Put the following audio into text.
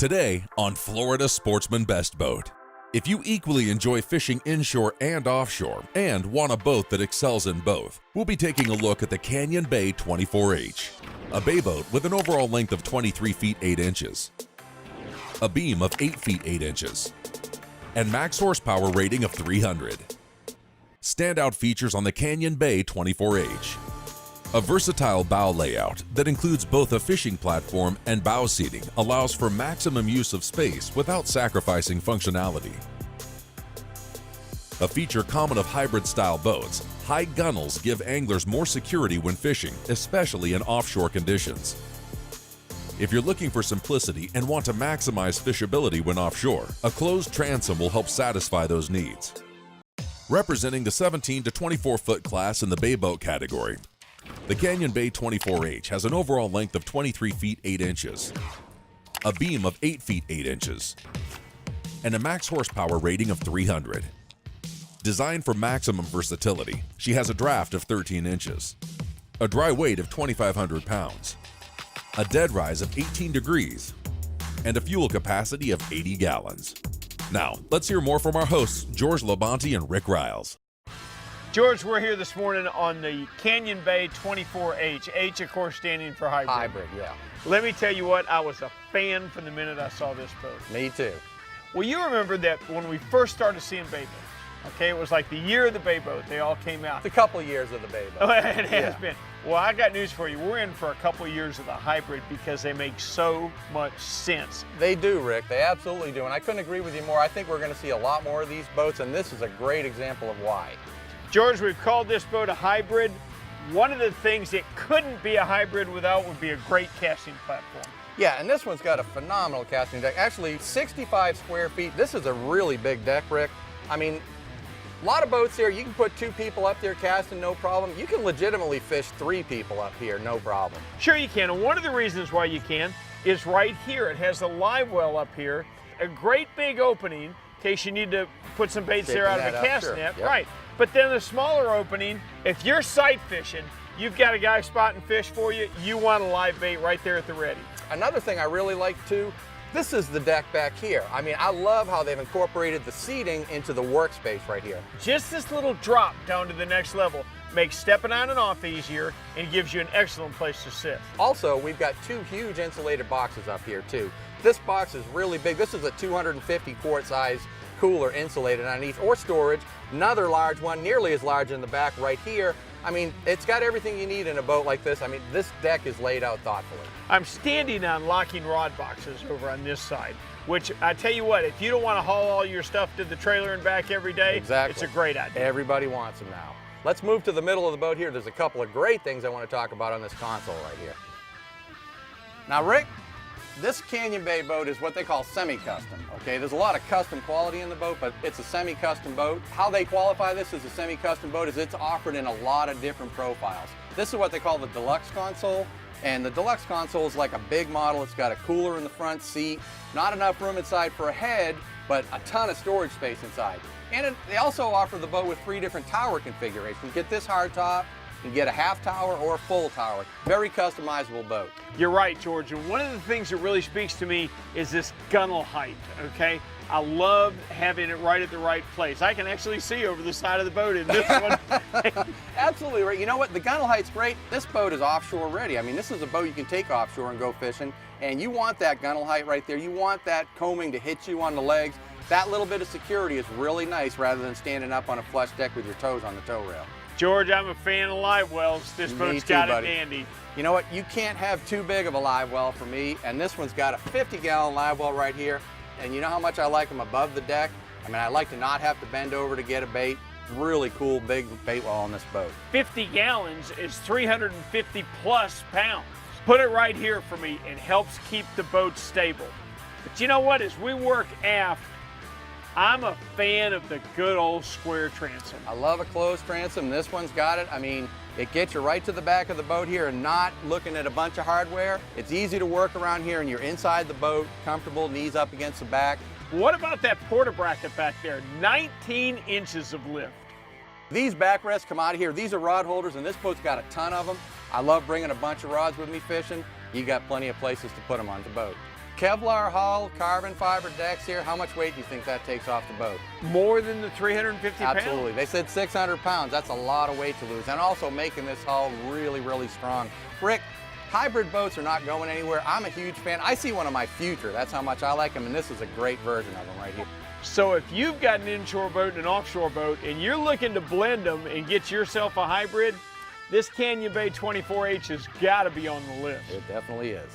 Today on Florida Sportsman Best Boat. If you equally enjoy fishing inshore and offshore and want a boat that excels in both, we'll be taking a look at the Canyon Bay 24H, a bay boat with an overall length of 23 feet 8 inches, a beam of 8 feet 8 inches, and max horsepower rating of 300. Standout features on the Canyon Bay 24H. A versatile bow layout that includes both a fishing platform and bow seating allows for maximum use of space without sacrificing functionality. A feature common of hybrid-style boats, high gunnels give anglers more security when fishing, especially in offshore conditions. If you're looking for simplicity and want to maximize fishability when offshore, a closed transom will help satisfy those needs. Representing the 17 to 24-foot class in the bay boat category, the Canyon Bay 24H has an overall length of 23 feet 8 inches, a beam of 8 feet 8 inches, and a max horsepower rating of 300. Designed for maximum versatility, she has a draft of 13 inches, a dry weight of 2,500 pounds, a dead rise of 18 degrees, and a fuel capacity of 80 gallons. Now, let's hear more from our hosts, George Labonte and Rick Riles. George, we're here this morning on the Canyon Bay 24H. H, of course, standing for hybrid. Hybrid, yeah. Let me tell you what, I was a fan from the minute I saw this boat. Me too. Well, you remember that when we first started seeing bay boats, okay, it was like the year of the bay boat. They all came out. It's a couple of years of the bay boat. It has been. Well, I got news for you. We're in for a couple of years of the hybrid because they make so much sense. They do, Rick. They absolutely do. And I couldn't agree with you more. I think we're going to see a lot more of these boats, and this is a great example of why. George, we've called this boat a hybrid. One of the things it couldn't be a hybrid without would be a great casting platform. Yeah, and this one's got a phenomenal casting deck. Actually, 65 square feet. This is a really big deck, Rick. I mean, a lot of boats here, you can put 2 people up there casting, no problem. You can legitimately fish 3 people up here, no problem. Sure you can, and one of the reasons why you can is right here. It has a live well up here, a great big opening in case you need to put some baits there out of a cast net. Yep. Right. But then the smaller opening, if you're sight fishing, you've got a guy spotting fish for you, you want a live bait right there at the ready. Another thing I really like too, this is the deck back here. I mean, I love how they've incorporated the seating into the workspace right here. Just this little drop down to the next level makes stepping on and off easier and gives you an excellent place to sit. Also, we've got 2 huge insulated boxes up here too. This box is really big. This is a 250 quart size cooler insulated underneath, or storage. Another large one, nearly as large in the back right here. I mean, it's got everything you need in a boat like this. I mean, this deck is laid out thoughtfully. I'm standing on locking rod boxes over on this side, which I tell you what, if you don't want to haul all your stuff to the trailer and back every day, exactly, it's a great idea. Everybody wants them now. Let's move to the middle of the boat here. There's a couple of great things I want to talk about on this console right here. Now, Rick, this Canyon Bay boat is what they call semi-custom, okay? There's a lot of custom quality in the boat, but it's a semi-custom boat. How they qualify this as a semi-custom boat is it's offered in a lot of different profiles. This is what they call the deluxe console, and the deluxe console is like a big model. It's got a cooler in the front seat, not enough room inside for a head, but a ton of storage space inside. And they also offer the boat with 3 different tower configurations. You get this hard top, you can get a half tower or a full tower. Very customizable boat. You're right, George, and one of the things that really speaks to me is this gunnel height, okay? I love having it right at the right place. I can actually see over the side of the boat in this one. Absolutely right. You know what? The gunnel height's great. This boat is offshore ready. I mean, this is a boat you can take offshore and go fishing, and you want that gunnel height right there. You want that combing to hit you on the legs. That little bit of security is really nice rather than standing up on a flush deck with your toes on the tow rail. George, I'm a fan of live wells. This boat's got it handy. You know what? You can't have too big of a live well for me, and this one's got a 50-gallon live well right here. And you know how much I like them above the deck? I mean, I like to not have to bend over to get a bait. Really cool big bait well on this boat. 50 gallons is 350 plus pounds. Put it right here for me. It helps keep the boat stable. But you know what? As we work aft, I'm a fan of the good old square transom. I love a closed transom. This one's got it. I mean, it gets you right to the back of the boat here and not looking at a bunch of hardware. It's easy to work around here and you're inside the boat, comfortable, knees up against the back. What about that porta bracket back there? 19 inches of lift. These backrests come out of here. These are rod holders, and this boat's got a ton of them. I love bringing a bunch of rods with me fishing. You got plenty of places to put them on the boat. Kevlar hull, carbon fiber decks here, how much weight do you think that takes off the boat? More than the 350 pounds. Absolutely. They said 600 pounds. That's a lot of weight to lose. And also making this hull really, really strong. Rick, hybrid boats are not going anywhere. I'm a huge fan. I see one of my future. That's how much I like them, and this is a great version of them right here. So if you've got an inshore boat and an offshore boat and you're looking to blend them and get yourself a hybrid, this Canyon Bay 24H has got to be on the list. It definitely is.